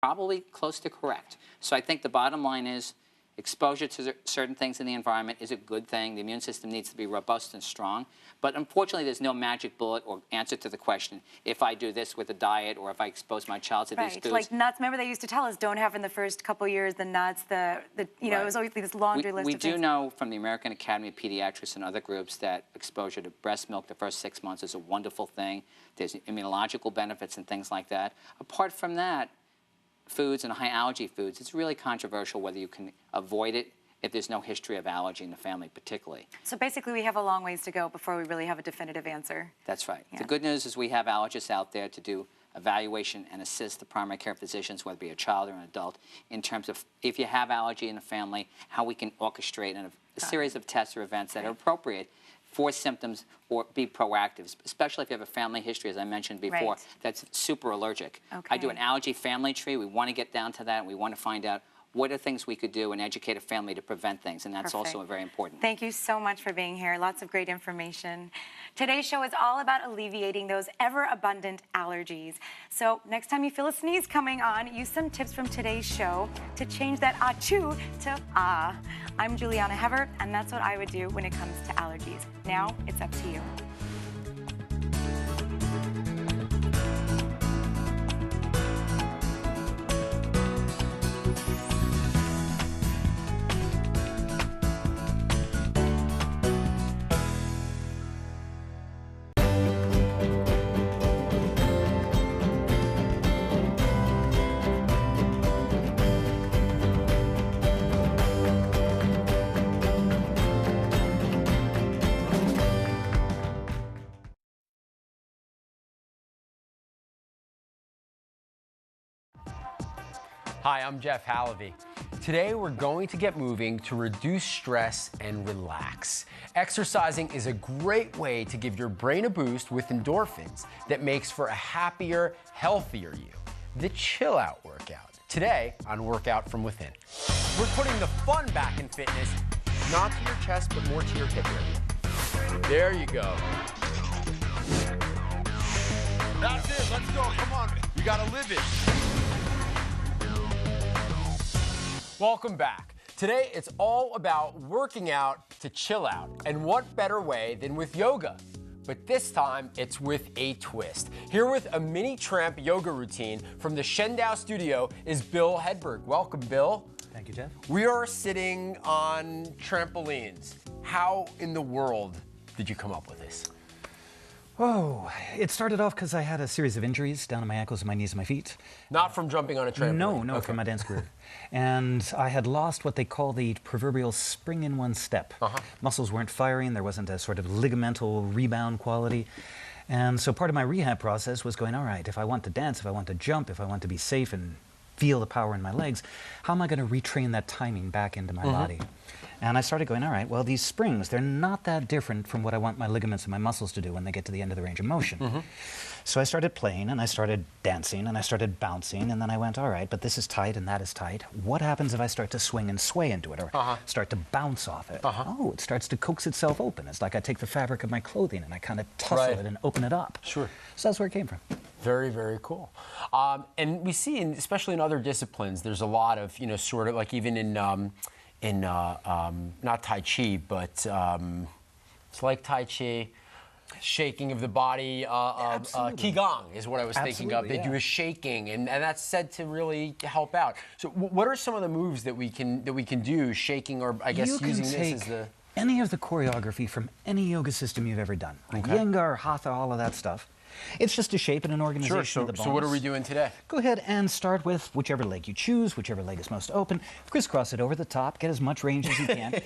Probably close to correct. So I think the bottom line is exposure to certain things in the environment is a good thing. The immune system needs to be robust and strong. But unfortunately, there's no magic bullet or answer to the question, if I do this with a diet or if I expose my child to these foods. Like nuts. Remember they used to tell us, don't have in the first couple years the nuts, you know, it was always this laundry list of things. We do know from the American Academy of Pediatrics and other groups that exposure to breast milk the first 6 months is a wonderful thing. There's immunological benefits and things like that. Apart from that, foods and high allergy foods, it's really controversial whether you can avoid it if there's no history of allergy in the family particularly. So basically we have a long ways to go before we really have a definitive answer. That's right. Yeah. The good news is we have allergists out there to do evaluation and assist the primary care physicians, whether it be a child or an adult, in terms of if you have allergy in the family, how we can orchestrate a series of tests or events that are appropriate for symptoms or be proactive, especially if you have a family history, as I mentioned before, that's super allergic. Okay. I do an allergy family tree. We want to get down to that. We want to find out what are things we could do and educate a family to prevent things, and that's also very important. Thank you so much for being here. Lots of great information. Today's show is all about alleviating those ever-abundant allergies. So next time you feel a sneeze coming on, use some tips from today's show to change that achoo to ah. I'm Juliana Hever, and that's what I would do when it comes to allergies. Now, it's up to you. Hi, I'm Jeff Halevy. Today we're going to get moving to reduce stress and relax. Exercising is a great way to give your brain a boost with endorphins that makes for a happier, healthier you. The Chill Out workout. Today on Workout from Within. We're putting the fun back in fitness, not to your chest, but more to your hip area. There you go. That's it, let's go, come on. You gotta live it. Welcome back. Today, it's all about working out to chill out. And what better way than with yoga? But this time, it's with a twist. Here with a mini tramp yoga routine from the Shendow studio is Bill Hedberg. Welcome, Bill. Thank you, Jeff. We are sitting on trampolines. How in the world did you come up with this? Oh, it started off because I had a series of injuries down on my ankles, my knees, and my feet. Not from jumping on a trampoline? No, from my dance career. And I had lost what they call the proverbial spring in one step. Muscles weren't firing, there wasn't a sort of ligamental rebound quality. And so part of my rehab process was going, all right, if I want to dance, if I want to jump, if I want to be safe and feel the power in my legs, how am I going to retrain that timing back into my body? And I started going, all right, well, these springs, they're not that different from what I want my ligaments and my muscles to do when they get to the end of the range of motion. So I started playing, and I started dancing, and I started bouncing, and then I went, all right, but this is tight and that is tight. What happens if I start to swing and sway into it, or start to bounce off it? Oh, it starts to coax itself open. It's like I take the fabric of my clothing and I kind of tussle it and open it up. Sure. So that's where it came from. Very, very cool. And we see, especially in other disciplines, there's a lot of, you know, sort of like even in not Tai Chi, but it's like Tai Chi, shaking of the body. Qigong is what I was thinking of. They do a shaking, and that's said to really help out. So what are some of the moves that we can do, shaking, or I guess using this as the... any of the choreography from any yoga system you've ever done. Yengar, Hatha, all of that stuff. It's just a shape and an organization of the bones. So what are we doing today? Go ahead and start with whichever leg you choose, whichever leg is most open. Crisscross it over the top, get as much range as you can.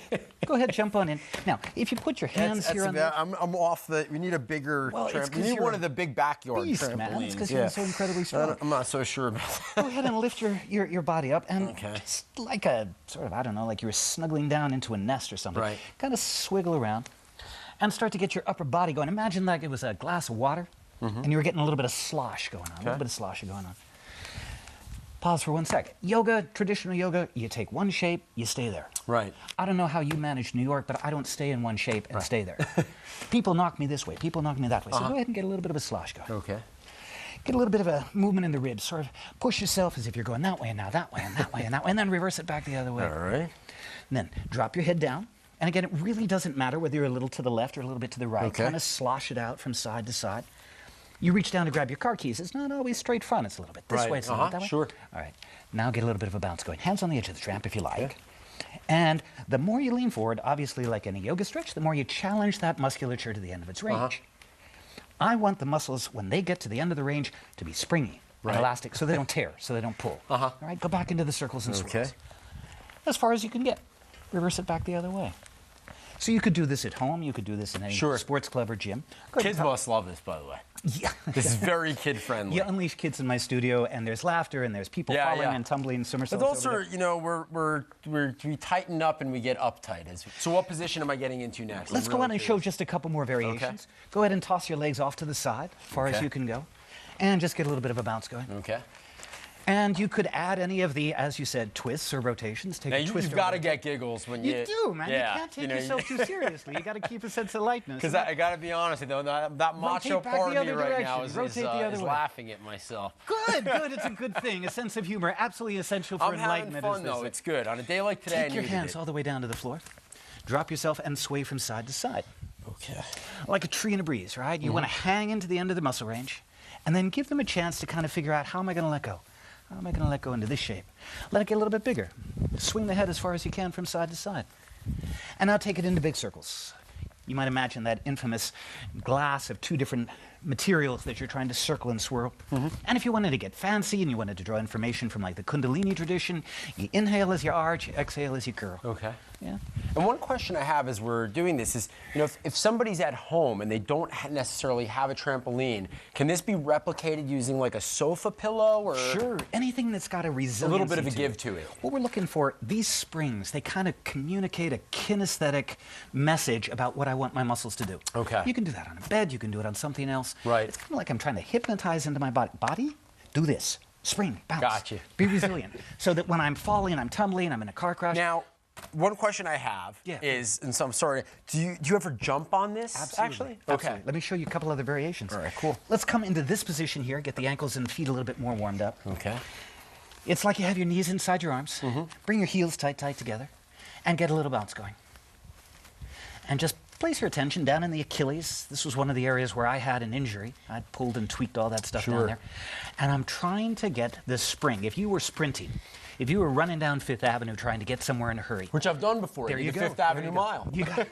Go ahead, jump on in. Now, if you put your hands here on the... I'm off the... We need a bigger trampoline. We need one of the big backyard trampolines. Man. It's because you're so incredibly strong. I'm not so sure about that. Go ahead and lift your body up, and just like a sort of, I don't know, like you were snuggling down into a nest or something. Kind of swiggle around and start to get your upper body going. Imagine like it was a glass of water. And you were getting a little bit of slosh going on, a little bit of slosh going on. Pause for 1 sec. Yoga, traditional yoga, you take one shape, you stay there. I don't know how you manage New York, but I don't stay in one shape and stay there. People knock me this way, people knock me that way. So go ahead and get a little bit of a slosh going. Get a little bit of a movement in the ribs. Sort of push yourself as if you're going that way and now that way and that way and that way, and then reverse it back the other way. All right. And then drop your head down. And again, it really doesn't matter whether you're a little to the left or a little bit to the right. Okay. Kind of slosh it out from side to side. You reach down to grab your car keys. It's not always straight front. It's a little bit this way, it's a little bit that way. Sure. All right. Now get a little bit of a bounce going. Hands on the edge of the tramp if you like. Okay. And the more you lean forward, obviously like any yoga stretch, the more you challenge that musculature to the end of its range. I want the muscles, when they get to the end of the range, to be springy and elastic so they don't tear, so they don't pull. All right, go back into the circles and swirls. As far as you can get. Reverse it back the other way. So you could do this at home. You could do this in any sports club or gym. Kids must love this, by the way. Yeah. This is very kid-friendly. You unleash kids in my studio, and there's laughter, and there's people falling and tumbling, somersaults. But also, you know, we tighten up and we get uptight. So what position am I getting into next? Let's go on and show just a couple more variations. Okay. Go ahead and toss your legs off to the side, as far as you can go, and just get a little bit of a bounce going. Okay. And you could add any of the, as you said, twists or rotations. Take a twist. You've got to get giggles when you. You do, man. Yeah, you can't take yourself too seriously. You got to keep a sense of lightness. Because I got to be honest, though, that macho part of me right now is laughing at myself. Good, good. It's a good thing. A sense of humor, absolutely essential for enlightenment. I'm having fun, though. It's good. On a day like today, take your hands all the way down to the floor. Drop yourself and sway from side to side. Okay. Like a tree in a breeze, right? You want to hang into the end of the muscle range, and then give them a chance to kind of figure out, how am I going to let go? How am I going to let go into this shape? Let it get a little bit bigger. Swing the head as far as you can from side to side. And now take it into big circles. You might imagine that infamous glass of two different materials that you're trying to circle and swirl. And if you wanted to get fancy and you wanted to draw information from like the Kundalini tradition, you inhale as you arch, you exhale as you curl. Okay. Yeah. And one question I have as we're doing this is, you know, if somebody's at home and they don't necessarily have a trampoline, can this be replicated using like a sofa pillow or? Sure. Anything that's got a resiliency. A little bit of a give to it. What we're looking for, these springs, they kind of communicate a kinesthetic message about what I want my muscles to do. Okay. You can do that on a bed, you can do it on something else. Right. It's kind of like I'm trying to hypnotize into my body. Body, do this. Spring, bounce. Gotcha. Be resilient. So that when I'm falling, I'm tumbling, I'm in a car crash. Now, one question I have is, and so I'm sorry, do you ever jump on this? Absolutely. Actually? Absolutely. Let me show you a couple other variations. All right, cool. Let's come into this position here, get the ankles and feet a little bit more warmed up. Okay. It's like you have your knees inside your arms. Bring your heels tight together, and get a little bounce going. And just place your attention down in the Achilles. This was one of the areas where I had an injury. I'd pulled and tweaked all that stuff down there. And I'm trying to get this spring. If you were sprinting, if you were running down Fifth Avenue trying to get somewhere in a hurry. Which I've done before. There you the go. Fifth Avenue Mile. You got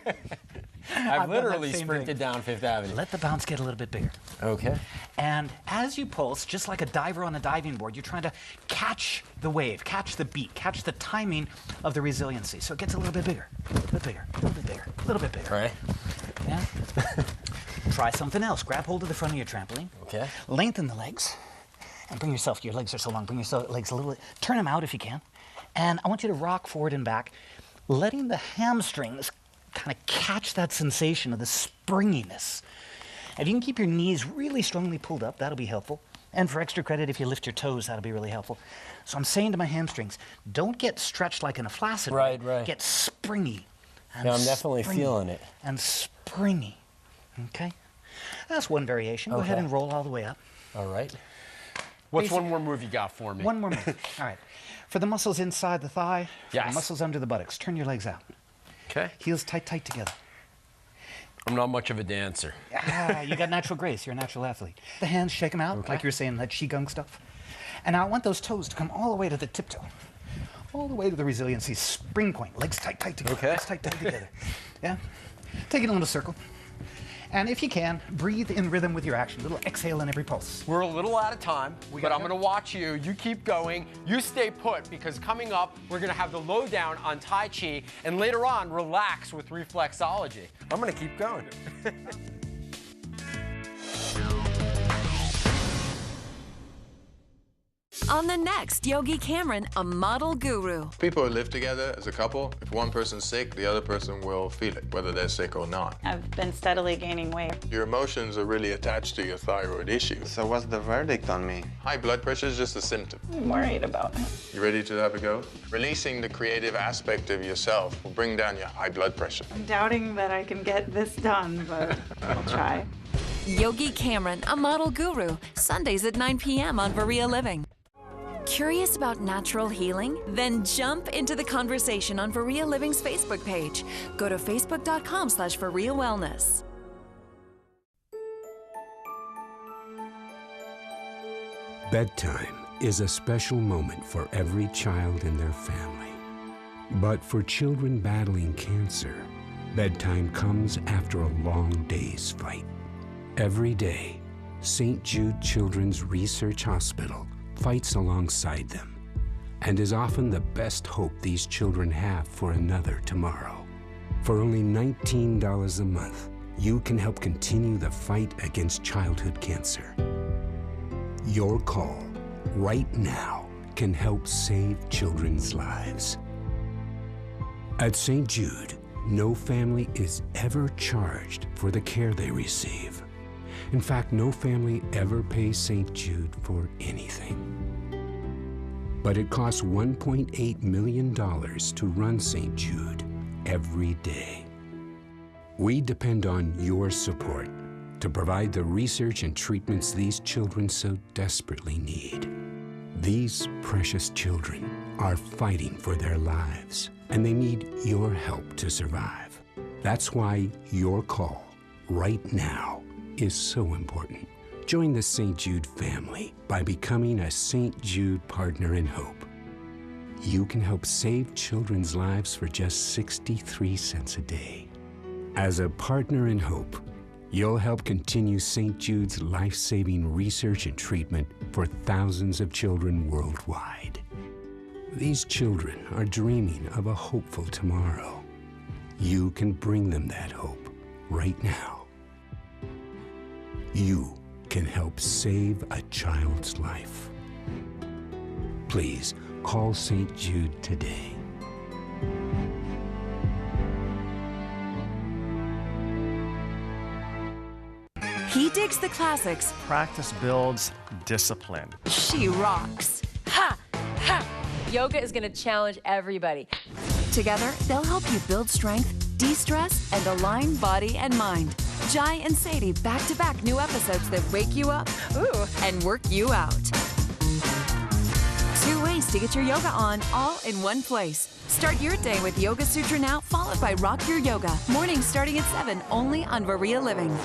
I've literally sprinted down Fifth Avenue. Let the bounce get a little bit bigger. Okay. And as you pulse, just like a diver on a diving board, you're trying to catch the wave, catch the beat, catch the timing of the resiliency. So it gets a little bit bigger, a little bit bigger, a little bit bigger, a little bit bigger. Right. Yeah. Try something else. Grab hold of the front of your trampoline. Okay. Lengthen the legs. And bring yourself, your legs are so long, bring your legs a little, turn them out if you can. And I want you to rock forward and back, letting the hamstrings kind of catch that sensation of the springiness. If you can keep your knees really strongly pulled up, that'll be helpful. And for extra credit, if you lift your toes, that'll be really helpful. So I'm saying to my hamstrings, don't get stretched like in a flaccid way. Right. Get springy. And Yeah, I'm definitely springy feeling it. And springy. Okay? That's one variation. Go ahead and roll all the way up. All right. What's one more move you got for me? One more move. All right. For the muscles inside the thigh, for the Yes. muscles under the buttocks, turn your legs out. Okay. Heels tight together. I'm not much of a dancer. You got natural grace. You're a natural athlete. The hands, shake them out, like you were saying, that Qigong stuff. And now I want those toes to come all the way to the tiptoe. All the way to the resiliency spring point. Legs tight together. Okay. Legs tight together. Yeah? Take it in a little circle. And if you can, breathe in rhythm with your action. A little exhale in every pulse. We're a little out of time, but I'm go. going to watch you. You keep going. You stay put, because coming up, we're going to have the lowdown on Tai Chi, and later on, relax with reflexology. I'm going to keep going. On the next Yogi Cameron, a model guru. People who live together as a couple, if one person's sick, the other person will feel it, whether they're sick or not. I've been steadily gaining weight. Your emotions are really attached to your thyroid issue. So what's the verdict on me? High blood pressure is just a symptom. I'm worried about it. You ready to have a go? Releasing the creative aspect of yourself will bring down your high blood pressure. I'm doubting that I can get this done, but I'll try. Yogi Cameron, a model guru, Sundays at 9 p.m. on Varia Living. Curious about natural healing? Then jump into the conversation on Varia Living's Facebook page. Go to facebook.com/Varia Wellness. Bedtime is a special moment for every child and their family. But for children battling cancer, bedtime comes after a long day's fight. Every day, St. Jude Children's Research Hospital fights alongside them and is often the best hope these children have for another tomorrow. For only $19 a month, you can help continue the fight against childhood cancer. Your call right now can help save children's lives. At St. Jude, no family is ever charged for the care they receive. In fact, no family ever pays St. Jude for anything. But it costs $1.8 million to run St. Jude every day. We depend on your support to provide the research and treatments these children so desperately need. These precious children are fighting for their lives, and they need your help to survive. That's why your call right now is so important. Join the St. Jude family by becoming a St. Jude Partner in Hope. You can help save children's lives for just 63 cents a day. As a Partner in Hope, you'll help continue St. Jude's life-saving research and treatment for thousands of children worldwide. These children are dreaming of a hopeful tomorrow. You can bring them that hope right now. You can help save a child's life. Please call St. Jude today. He digs the classics. Practice builds discipline. She rocks. Ha! Ha! Yoga is going to challenge everybody. Together, they'll help you build strength, de-stress, and align body and mind. Jai and Sadie back-to-back new episodes that wake you up and work you out. 2 ways to get your yoga on, all in one place. Start your day with Yoga Sutra Now, followed by Rock Your Yoga. Mornings starting at 7, only on Varia Living.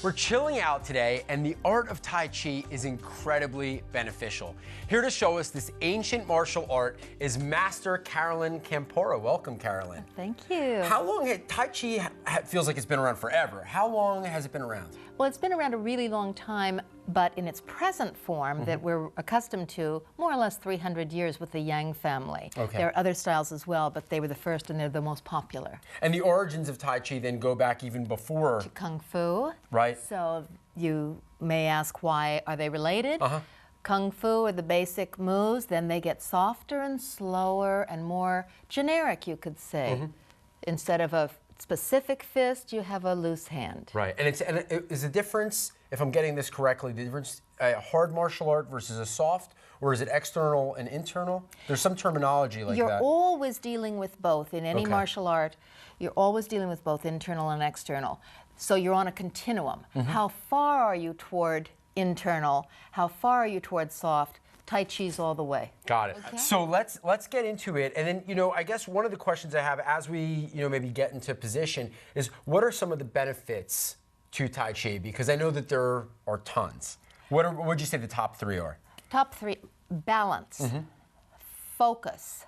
We're chilling out today, and the art of Tai Chi is incredibly beneficial. Here to show us this ancient martial art is Master Carolyn Campora. Welcome, Carolyn. Thank you. How long Tai Chi feels like it's been around forever. How long has it been around? Well, it's been around a really long time, but in its present form that we're accustomed to, more or less 300 years with the Yang family. Okay. There are other styles as well, but they were the first and they're the most popular. And the origins of Tai Chi then go back even before to Kung Fu. Right. So you may ask, why are they related? Kung Fu are the basic moves, then they get softer and slower and more generic, you could say. Instead of a specific fist, you have a loose hand. Right, and is the difference, if I'm getting this correctly, the difference a hard martial art versus a soft, or is it external and internal? There's some terminology like that. You're always dealing with both. In any martial art, you're always dealing with both internal and external. So you're on a continuum. How far are you toward internal? How far are you toward soft? Tai Chi's all the way. Got it. Okay. So let's get into it. And then, I guess one of the questions I have as we, maybe get into position is, what are some of the benefits to Tai Chi? Because I know that there are tons. What would you say the top 3 are? Top 3, balance, focus,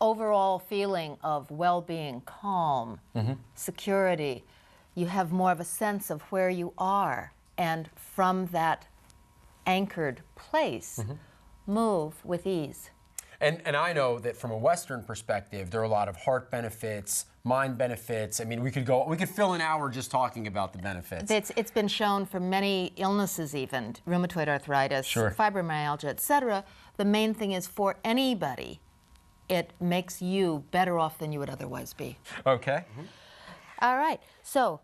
overall feeling of well-being, calm, security. You have more of a sense of where you are, and from that anchored place, move with ease. And I know that from a Western perspective, there are a lot of heart benefits, mind benefits. I mean, we could fill an hour just talking about the benefits. It's been shown for many illnesses, even rheumatoid arthritis, fibromyalgia, etc. The main thing is, for anybody, it makes you better off than you would otherwise be. Okay. All right. So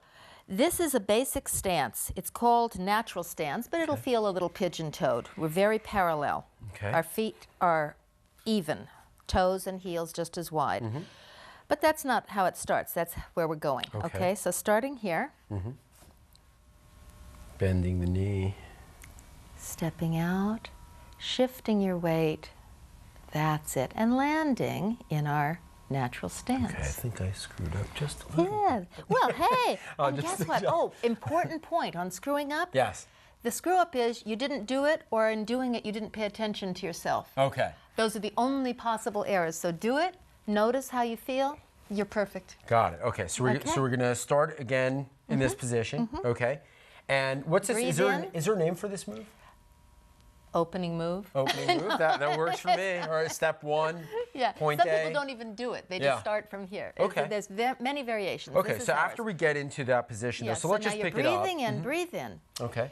this is a basic stance. It's called natural stance, but it'll feel a little pigeon-toed. We're very parallel. Our feet are even, toes and heels just as wide. But that's not how it starts. That's where we're going. Okay, so starting here. Bending the knee. Stepping out, shifting your weight. That's it. And landing in our natural stance. Okay, I think I screwed up just a little. Yeah. Well, hey, Oh, and just guess a what? joke. Oh, important point on screwing up. Yes. The screw up is you didn't do it, or in doing it, you didn't pay attention to yourself. Okay. Those are the only possible errors. So do it, notice how you feel, you're perfect. Got it. Okay, so we're gonna start again in this position. Okay. And what's this? Is there a name for this move? Opening move. Opening move. That works for me. All right, step one. Yeah. Point Some A. people don't even do it. They Yeah. just start from here. Okay. There's many variations. Okay, This is so ours. after we get into that position, Yeah, so let's just now pick you're it up. breathing in, breathe in. Okay.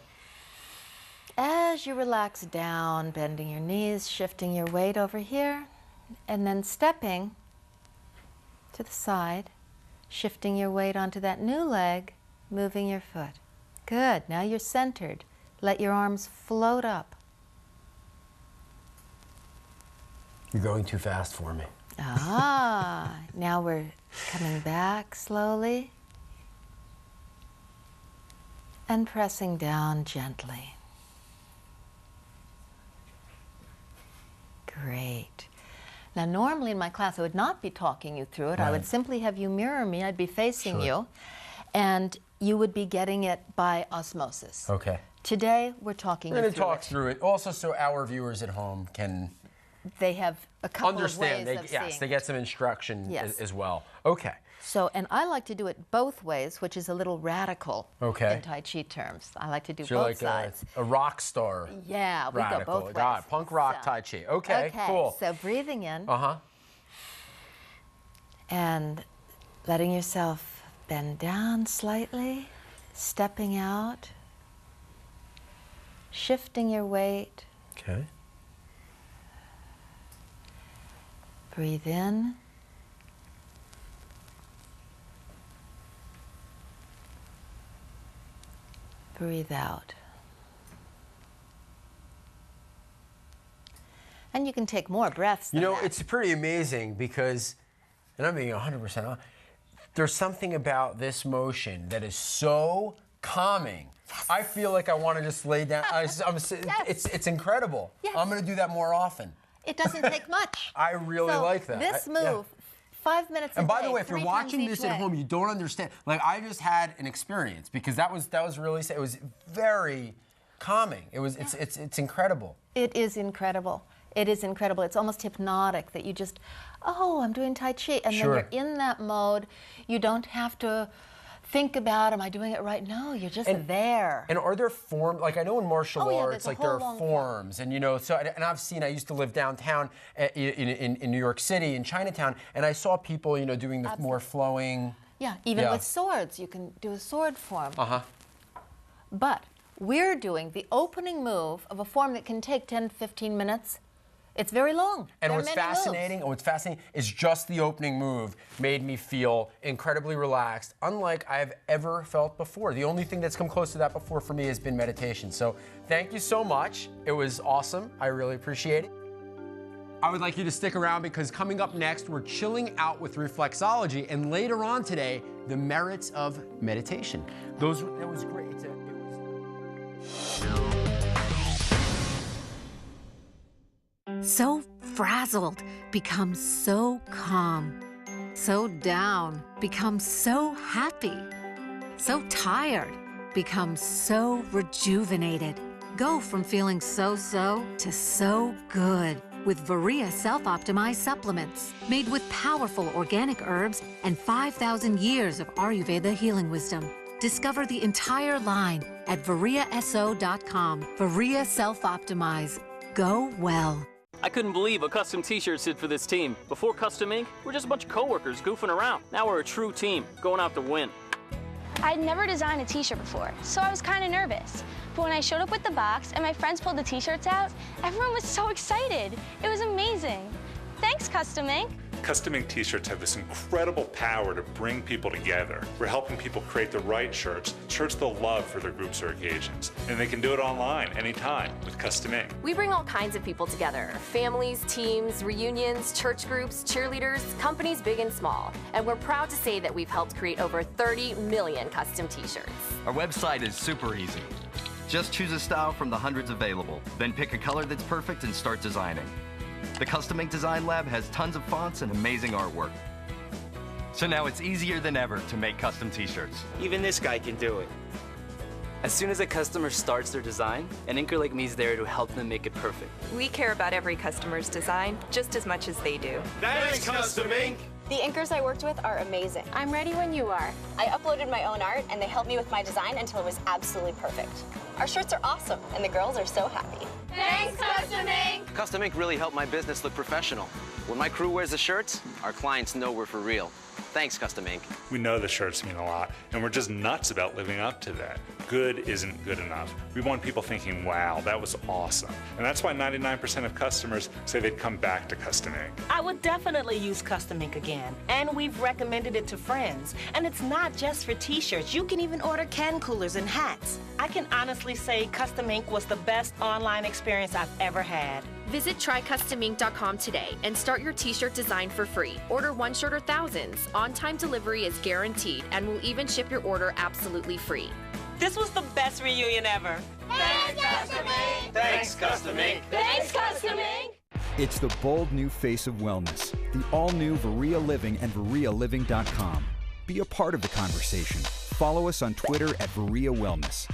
As you relax down, bending your knees, shifting your weight over here, and then stepping to the side, shifting your weight onto that new leg, moving your foot. Good. Now you're centered. Let your arms float up. You're going too fast for me. Ah, now we're coming back slowly and pressing down gently. Great. Now, normally in my class, I would not be talking you through it. I would simply have you mirror me. I'd be facing you, and you would be getting it by osmosis. Okay. Today, we're talking We're you going to through talk it. through it, also so our viewers at home can They have a couple understand. of ways of Yes, seeing they get some instruction Yes. as well. Okay. So, and I like to do it both ways, which is a little radical in Tai Chi terms. I like to do So you're both like sides. a rock star. Yeah, we radical. go both ways. Got it. Punk rock So- Tai Chi. Okay, cool. So breathing in Uh-huh. and letting yourself bend down slightly, stepping out, shifting your weight. Okay. Breathe in. Breathe out. And you can take more breaths You than know, that. it's pretty amazing because, and I'm being 100% honest, there's something about this motion that is so calming. Yes. I feel like I want to just lay down. It's incredible. Yes. I'm going to do that more often. It doesn't take much. I really like that. This move, 5 minutes a And by day, the way, if you're 3 watching times this each at way. home, you don't understand. Like, I just had an experience because that was really, it was very calming. It's incredible. It is incredible. It is incredible. It's almost hypnotic that you just, oh, I'm doing Tai Chi. And then you're in that mode. You don't have to think about, am I doing it right? No, you're just there. And are there forms, like I know in martial arts, like there are long forms, and you know, so, and I've seen, I used to live downtown in New York City, in Chinatown, and I saw people, you know, doing the more flowing. Yeah, even with swords, you can do a sword form. Uh-huh. But we're doing the opening move of a form that can take 10, 15 minutes. It's very long. And There are what's many fascinating, is just the opening move made me feel incredibly relaxed, unlike I've ever felt before. The only thing that's come close to that before for me has been meditation. So thank you so much. It was awesome. I really appreciate it. I would like you to stick around because coming up next, we're chilling out with reflexology, and later on today, the merits of meditation. That was great. So frazzled, become so calm. So down, become so happy. So tired, become so rejuvenated. Go from feeling so-so to so good with Varia Self-Optimized Supplements, made with powerful organic herbs and 5,000 years of Ayurveda healing wisdom. Discover the entire line at variaso.com. Varia Self-Optimize. Go well. I couldn't believe a custom t-shirt fit for this team. Before Custom Ink, we're just a bunch of coworkers goofing around. Now we're a true team, going out to win. I'd never designed a t-shirt before, so I was kind of nervous. But when I showed up with the box and my friends pulled the t-shirts out, everyone was so excited. It was amazing. Thanks, Custom Ink. Custom Ink t-shirts have this incredible power to bring people together. We're helping people create the right shirts they'll love for their groups or occasions. And they can do it online anytime with Custom Ink. We bring all kinds of people together. Families, teams, reunions, church groups, cheerleaders, companies big and small. And we're proud to say that we've helped create over 30 million custom t-shirts. Our website is super easy. Just choose a style from the hundreds available, then pick a color that's perfect and start designing. The Custom Ink Design Lab has tons of fonts and amazing artwork. So now it's easier than ever to make custom t-shirts. Even this guy can do it. As soon as a customer starts their design, an inker like me is there to help them make it perfect. We care about every customer's design just as much as they do. Thanks, Custom Ink! The inkers I worked with are amazing. I'm ready when you are. I uploaded my own art and they helped me with my design until it was absolutely perfect. Our shirts are awesome and the girls are so happy. Thanks, Custom Ink! Custom Ink really helped my business look professional. When my crew wears the shirts, our clients know we're for real. Thanks, Custom Ink. We know the shirts mean a lot, and we're just nuts about living up to that. Good isn't good enough. We want people thinking, wow, that was awesome. And that's why 99% of customers say they'd come back to Custom Ink. I would definitely use Custom Ink again, and we've recommended it to friends. And it's not just for t-shirts. You can even order can coolers and hats. I can honestly say Custom Ink was the best online experience I've ever had. Visit trycustomink.com today and start your t-shirt design for free. Order one shirt or thousands. On-time delivery is guaranteed and we'll even ship your order absolutely free. This was the best reunion ever. Thanks, Custom Ink! Thanks, Custom Ink! Thanks, Custom Ink! It's the bold new face of wellness. The all-new Varia Living and VariaLiving.com. Be a part of the conversation. Follow us on Twitter at Varia Wellness.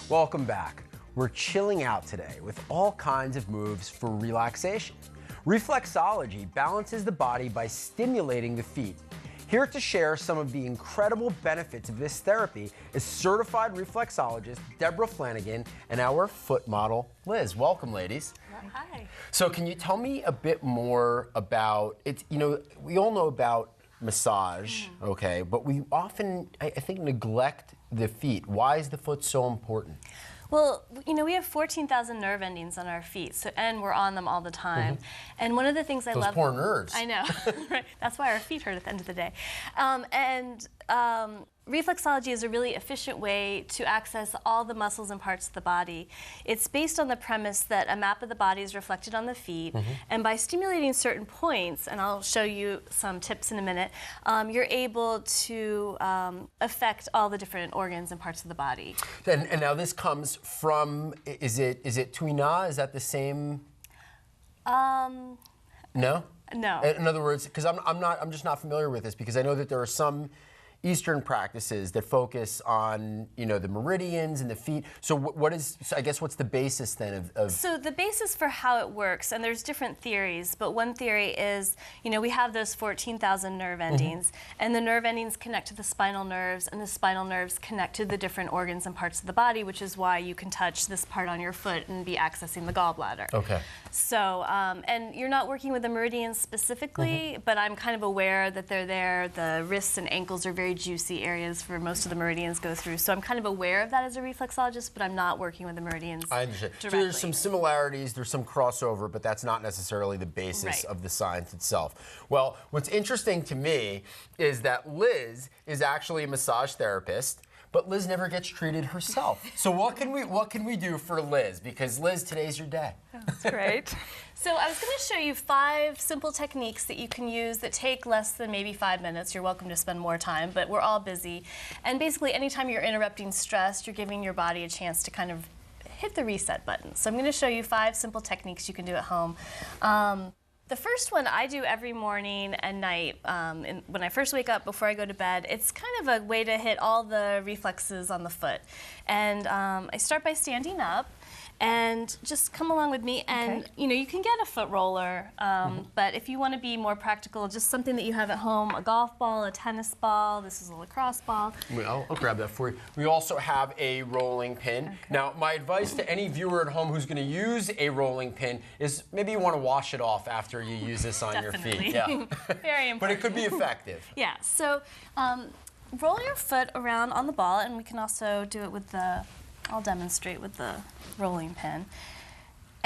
Welcome back. We're chilling out today with all kinds of moves for relaxation. Reflexology balances the body by stimulating the feet. Here to share some of the incredible benefits of this therapy is certified reflexologist Deborah Flanagan and our foot model, Liz. Welcome, ladies. Hi. So can you tell me a bit more about it? You know, we all know about massage, okay, but we often, I think, neglect the feet. Why is the foot so important? Well, you know, we have 14,000 nerve endings on our feet, so, and we're on them all the time. And one of the things I love— Those poor nerves. I know, right? That's why our feet hurt at the end of the day. Reflexology is a really efficient way to access all the muscles and parts of the body. It's based on the premise that a map of the body is reflected on the feet, and by stimulating certain points, and I'll show you some tips in a minute, you're able to affect all the different organs and parts of the body. And now this comes from, is it Tuina? Is that the same? No? No. In other words, because I'm just not familiar with this, because I know that there are some Eastern practices that focus on, you know, the meridians and the feet. So I guess what's the basis then of... So the basis for how it works, and there's different theories, but one theory is, you know, we have those 14,000 nerve endings, and the nerve endings connect to the spinal nerves, and the spinal nerves connect to the different organs and parts of the body, which is why you can touch this part on your foot and be accessing the gallbladder. Okay. So, and you're not working with the meridians specifically, but I'm kind of aware that they're there. The wrists and ankles are very juicy areas where most of the meridians go through. So I'm kind of aware of that as a reflexologist, but I'm not working with the meridians I understand. directly. So there's some similarities, there's some crossover, but that's not necessarily the basis of the science itself. Well, what's interesting to me is that Liz is actually a massage therapist, but Liz never gets treated herself. So what can we do for Liz? Because Liz, today's your day. That's great. So I was going to show you 5 simple techniques that you can use that take less than maybe 5 minutes. You're welcome to spend more time, but we're all busy. And basically, anytime you're interrupting stress, you're giving your body a chance to kind of hit the reset button. So I'm going to show you 5 simple techniques you can do at home. The first one I do every morning and night. When I first wake up before I go to bed, it's kind of a way to hit all the reflexes on the foot. And I start by standing up. And just come along with me, and you know, you can get a foot roller, but if you want to be more practical, just something that you have at home, a golf ball, a tennis ball, this is a lacrosse ball. Well, I'll grab that for you. We also have a rolling pin. Now, my advice to any viewer at home who's going to use a rolling pin is maybe you want to wash it off after you use this on your feet. Yeah. Very important. But it could be effective. Yeah, so roll your foot around on the ball, and we can also do it with the, I'll demonstrate with the rolling pin.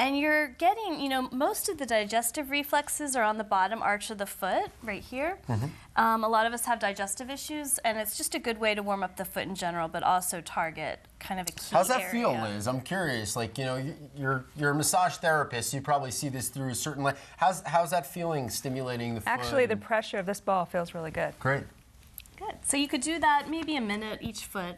And you're getting, you know, most of the digestive reflexes are on the bottom arch of the foot, right here. A lot of us have digestive issues, and it's just a good way to warm up the foot in general, but also target kind of a key How's that area. feel, Liz? I'm curious. Like, you know, you're a massage therapist. You probably see this through a certain lens. How's that feeling, stimulating the foot? Actually, the pressure of this ball feels really good. Great. Good. So you could do that maybe a minute each foot.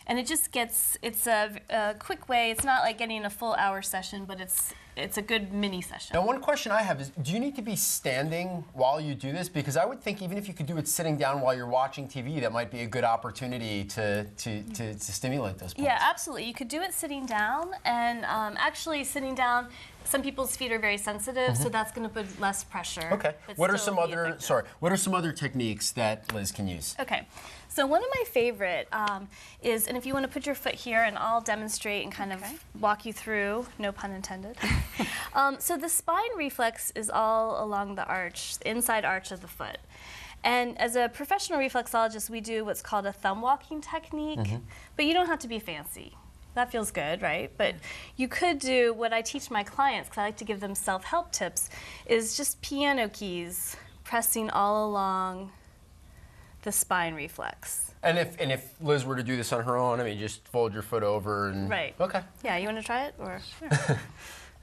And it just gets, it's a quick way. It's not like getting a full hour session, but it's a good mini session. Now, one question I have is, do you need to be standing while you do this? Because I would think even if you could do it sitting down while you're watching TV, that might be a good opportunity to stimulate those points. Yeah, absolutely. You could do it sitting down, and actually sitting down, some people's feet are very sensitive, so that's going to put less pressure. Okay. What are some other techniques that Liz can use? Okay. So one of my favorite is, and if you want to put your foot here, and I'll demonstrate and kind of walk you through, no pun intended. So the spine reflex is all along the arch, the inside arch of the foot. And as a professional reflexologist, we do what's called a thumb walking technique, but you don't have to be fancy. That feels good, right? But you could do what I teach my clients, because I like to give them self-help tips, is just piano keys pressing all along the spine reflex. And if Liz were to do this on her own, I mean, just fold your foot over and... Right. Okay. Yeah, you want to try it? Or sure.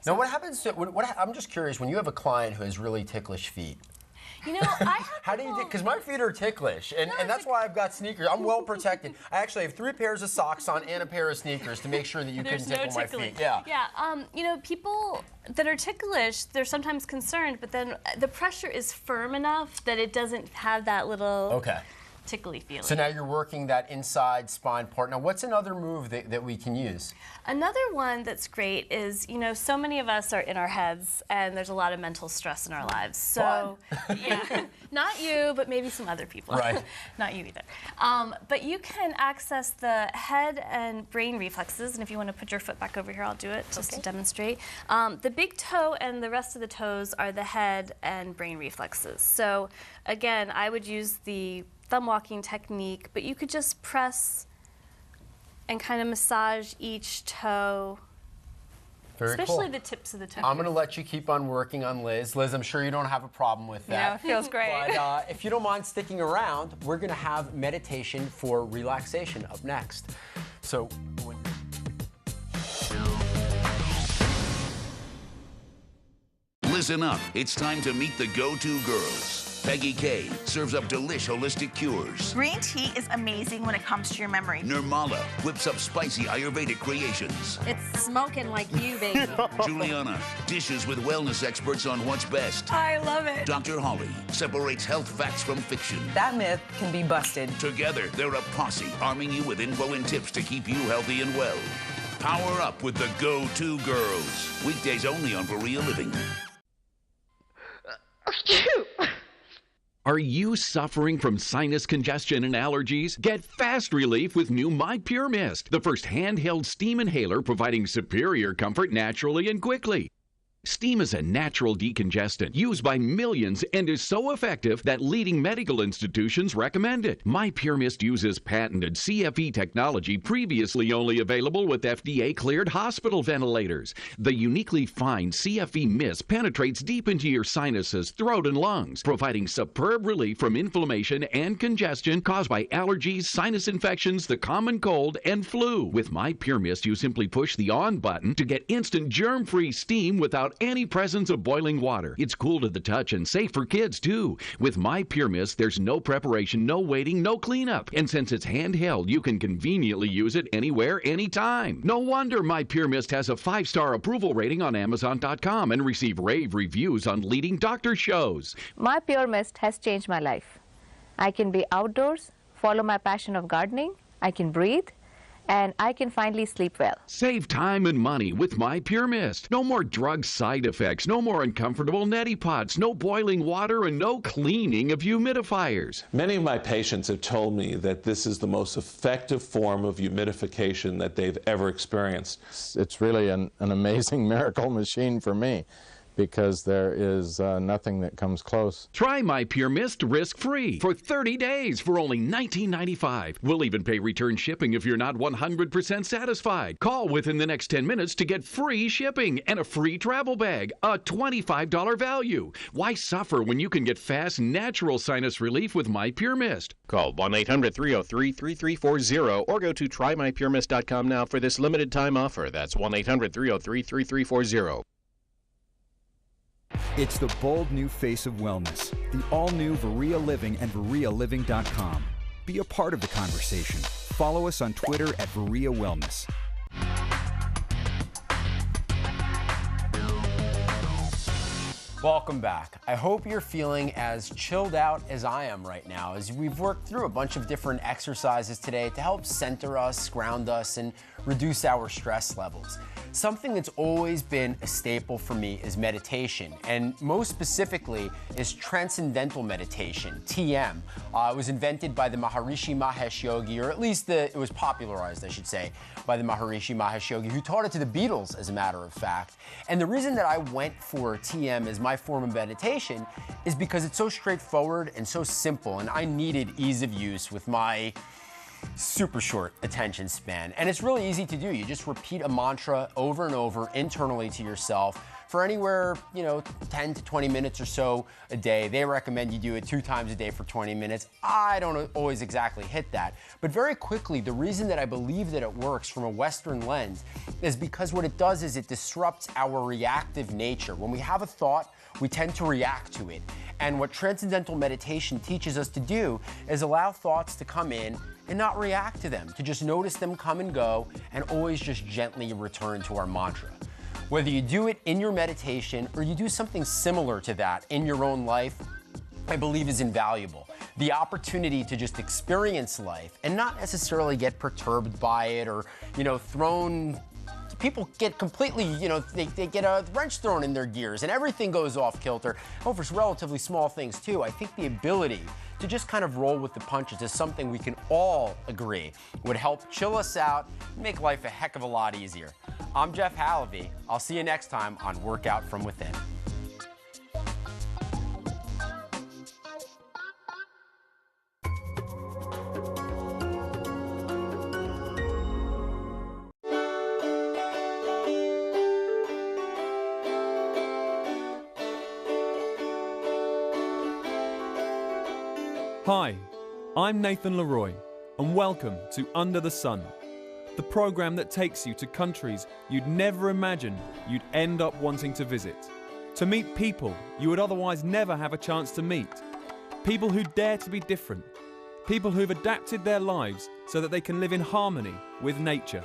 Now, what happens to... I'm just curious, when you have a client who has really ticklish feet, you know, I have how do you do? Because my feet are ticklish, and that's why I've got sneakers. I'm well protected. I actually have 3 pairs of socks on and a pair of sneakers to make sure that you couldn't tickle my feet. Yeah. Yeah. You know, people that are ticklish, they're sometimes concerned, but then the pressure is firm enough that it doesn't have that little tickly feeling. So now you're working that inside spine part. Now, what's another move that we can use? Another one that's great is, you know, so many of us are in our heads, and there's a lot of mental stress in our lives. So, yeah, not you, but maybe some other people. Right. Not you either. But you can access the head and brain reflexes, and if you want to put your foot back over here, I'll do it just to demonstrate. The big toe and the rest of the toes are the head and brain reflexes. So, again, I would use the thumb walking technique, but you could just press and kind of massage each toe, especially the tips of the toes. I'm going to let you keep on working on Liz. Liz, I'm sure you don't have a problem with that. Yeah, it feels great. But if you don't mind sticking around, we're going to have meditation for relaxation up next. So. Listen up. It's time to meet the go-to girls. Peggy K serves up delish holistic cures. Green tea is amazing when it comes to your memory. Nirmala whips up spicy Ayurvedic creations. It's smoking like you, baby. Juliana dishes with wellness experts on what's best. I love it. Dr. Holly separates health facts from fiction. That myth can be busted. Together, they're a posse arming you with info and tips to keep you healthy and well. Power up with the Go-To Girls. Weekdays only on For Real Living. Are you suffering from sinus congestion and allergies? Get fast relief with new My Pure Mist, the first handheld steam inhaler providing superior comfort naturally and quickly. Steam is a natural decongestant used by millions and is so effective that leading medical institutions recommend it. My Pure Mist uses patented CFE technology previously only available with FDA-cleared hospital ventilators. The uniquely fine CFE mist penetrates deep into your sinuses, throat, and lungs, providing superb relief from inflammation and congestion caused by allergies, sinus infections, the common cold, and flu. With My Pure Mist, you simply push the on button to get instant germ-free steam without any presence of boiling water. It's cool to the touch and safe for kids, too. With My Pure Mist, there's no preparation, no waiting, no cleanup. And since it's handheld, you can conveniently use it anywhere, anytime. No wonder My Pure Mist has a 5-star approval rating on Amazon.com and receive rave reviews on leading doctor shows. My Pure Mist has changed my life. I can be outdoors, follow my passion of gardening, I can breathe, and I can finally sleep well. Save time and money with My Pure Mist. No more drug side effects, no more uncomfortable neti pots, no boiling water, and no cleaning of humidifiers. Many of my patients have told me that this is the most effective form of humidification that they've ever experienced. It's really an amazing miracle machine for me. because there is nothing that comes close. Try My Pure Mist risk-free for 30 days for only $19.95. We'll even pay return shipping if you're not 100% satisfied. Call within the next 10 minutes to get free shipping and a free travel bag, a $25 value. Why suffer when you can get fast, natural sinus relief with My Pure Mist? Call 1-800-303-3340 or go to trymypuremist.com now for this limited time offer. That's 1-800-303-3340. It's the bold new face of wellness, the all-new Varia Living and VariaLiving.com. Be a part of the conversation. Follow us on Twitter at Varia Wellness. Welcome back. I hope you're feeling as chilled out as I am right now, as we've worked through a bunch of different exercises today to help center us, ground us, and reduce our stress levels. Something that's always been a staple for me is meditation, and most specifically is transcendental meditation, TM. It was invented by the Maharishi Mahesh Yogi, or at least it was popularized, I should say, by the Maharishi Mahesh Yogi, who taught it to the Beatles, as a matter of fact. And the reason that I went for TM as my form of meditation is because it's so straightforward and so simple, and I needed ease of use with my super short attention span. And it's really easy to do. You just repeat a mantra over and over internally to yourself for anywhere, 10 to 20 minutes or so a day. They recommend you do it 2 times a day for 20 minutes. I don't always exactly hit that. But very quickly, the reason that I believe that it works from a Western lens is because what it does is it disrupts our reactive nature. When we have a thought, we tend to react to it. And what transcendental meditation teaches us to do is allow thoughts to come in and not react to them, to just notice them come and go and always just gently return to our mantra. Whether you do it in your meditation or you do something similar to that in your own life, I believe is invaluable. The opportunity to just experience life and not necessarily get perturbed by it or, thrown. People get completely, they get a wrench thrown in their gears and everything goes off kilter. For relatively small things too. I think the ability to just kind of roll with the punches is something we can all agree would help chill us out and make life a heck of a lot easier. I'm Jeff Halevy. I'll see you next time on Workout From Within. Hi, I'm Nathan Leroy, and welcome to Under the Sun, the program that takes you to countries you'd never imagine you'd end up wanting to visit, to meet people you would otherwise never have a chance to meet, people who dare to be different, people who've adapted their lives so that they can live in harmony with nature.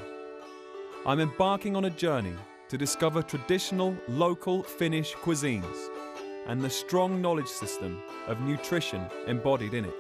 I'm embarking on a journey to discover traditional local Finnish cuisines and the strong knowledge system of nutrition embodied in it.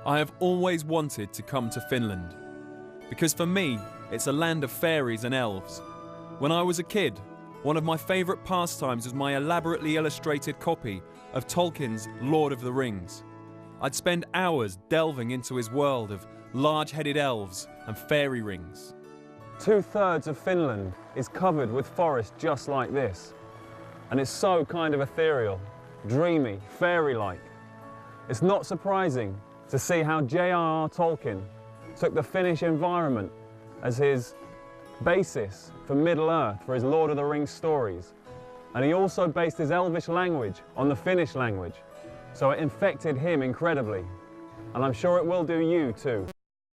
I have always wanted to come to Finland, because for me, it's a land of fairies and elves. When I was a kid, one of my favourite pastimes was my elaborately illustrated copy of Tolkien's Lord of the Rings. I'd spend hours delving into his world of large-headed elves and fairy rings. 2/3 of Finland is covered with forest just like this. And it's so kind of ethereal, dreamy, fairy-like. It's not surprising to see how J.R.R. Tolkien took the Finnish environment as his basis for Middle-earth, for his Lord of the Rings stories. And he also based his Elvish language on the Finnish language. So it infected him incredibly. And I'm sure it will do you too.